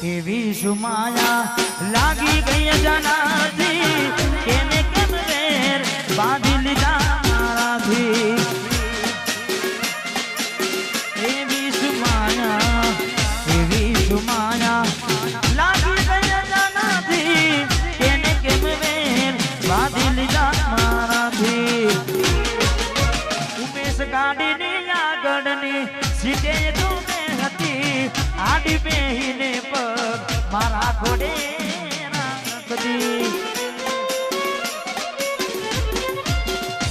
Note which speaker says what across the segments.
Speaker 1: એવી સુમાયા લાગી ગઈ જનાથી કેને કેમ વેર બાંધી લીધા મારાથી એવી સુમાયા લાગી ગઈ જનાથી કેને કેમ વેર બાંધી લીધા મારાથી ઉમેશ ગાડીની આગળની સીટે તું આડી બેહીને પગ મારા ઘોડે રાખતી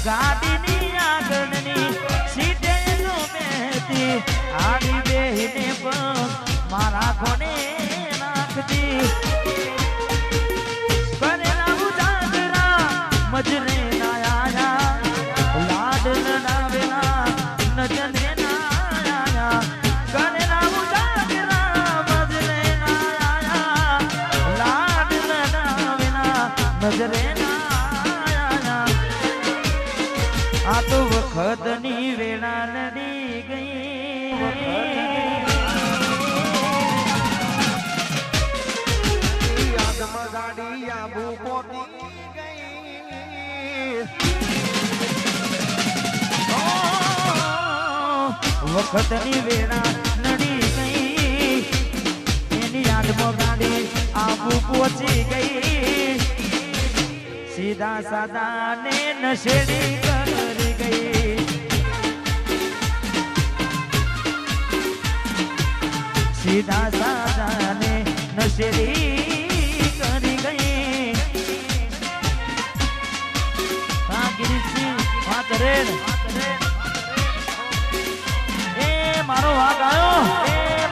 Speaker 1: ગાડીની આગળની સીટે નો બેહતી આડી બેહીને પગ મારા ઘોડે રાખતી કરેલા ઉજાગરા મજરે ના આયા લાડ લડાવેલા નજરે ના આયા નજરે આ તો વખતની વેળા નડી ગઈ
Speaker 2: યાદમાં ગાડી આબુ પોતી ગઈ
Speaker 1: વખતની વેળા નડી ગઈ એની યાદમાં ગાડી આબુ પહોંચી ગઈ સીધા સાદા ને નશેડી કરી ગઈ સીધા સાદા ને નશેડી કરી ગઈ હા ગિરીશજી વાત રે એ મારો વાઘ આવ્યો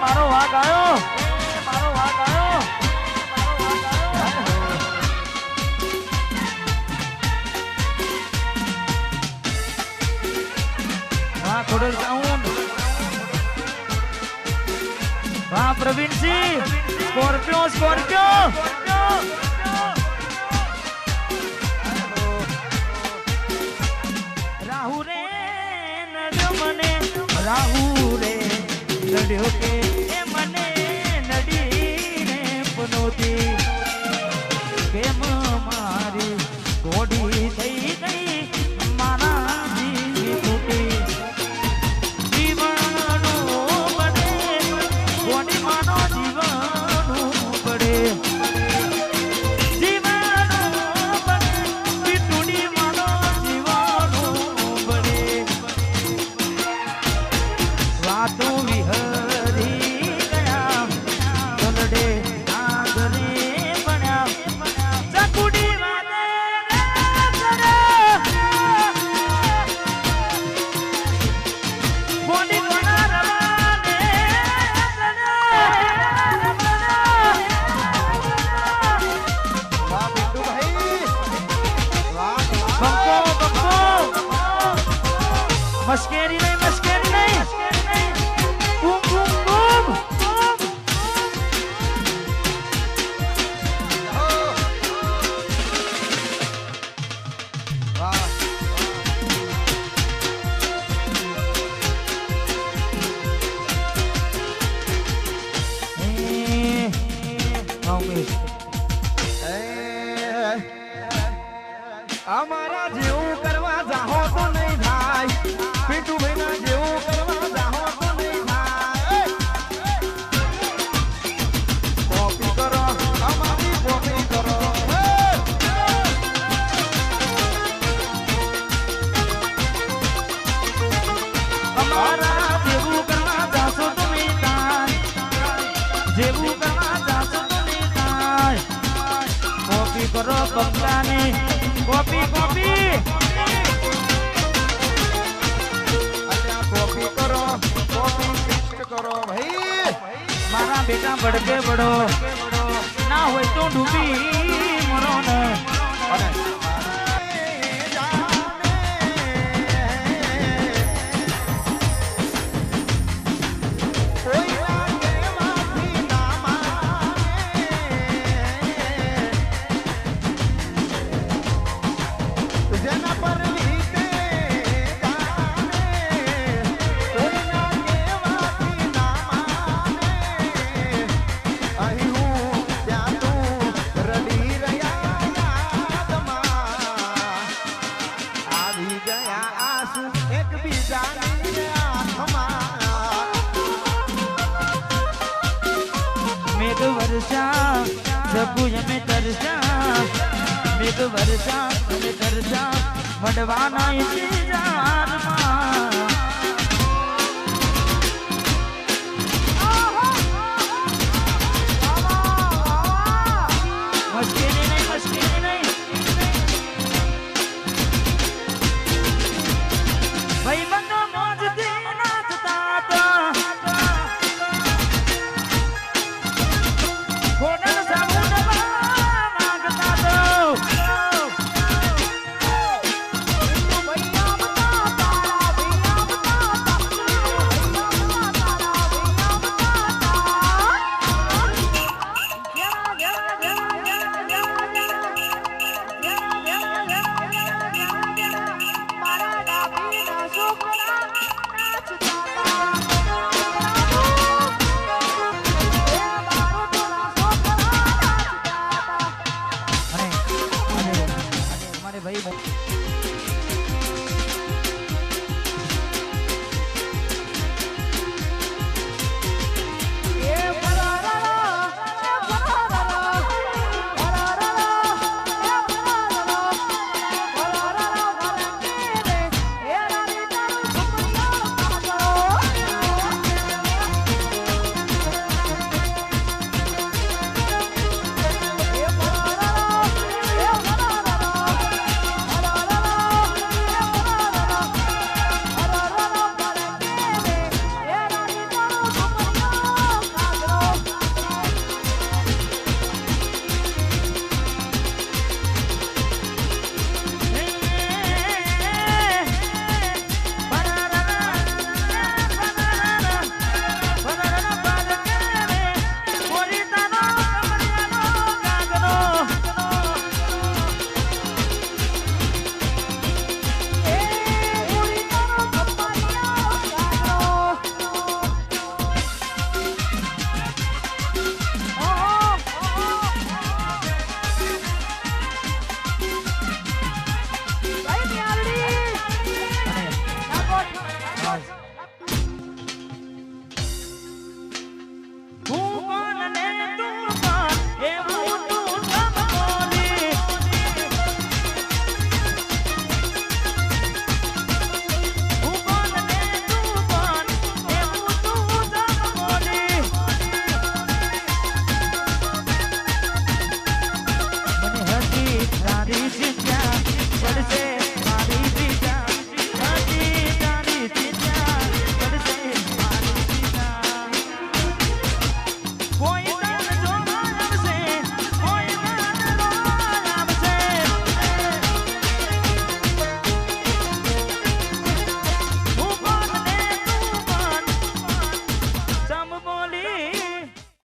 Speaker 1: મારો વાઘ આવ્યો खोडल जाऊन वाह प्रवीण सिंह स्कॉर्पियो राहु रे नड्यो मने राहु रे नड्यो के ए मने नडी ने पनोती केम मारी गोडी થઈ ગઈ મારા જીવી તૂટી मस्केरी नहीं बूम बूम बूम
Speaker 2: અમારા જેવું કરવા જાહો તો નહીં થાય પીટુ ભાઈના જેવું કરવા જાહો તો નહીં થાય કોપી કરો અમારી કોપી કરો
Speaker 1: અમારા જેવું કરવા જાશો તો નહીં થાય જેવું કરવા જાશો તો નહીં થાય કોપી કરો બંગલાને કોપી
Speaker 2: કરો ભાઈ
Speaker 1: મારા બેટા બડકે બડો ના હોય તો ડૂબી મરો ને
Speaker 2: જેના પર અહીં
Speaker 1: તરસ્યા સકુ અમે તરસ્યા મેઘ વર્ષા અમે તરસ્યા મળવાના ઇંતજાર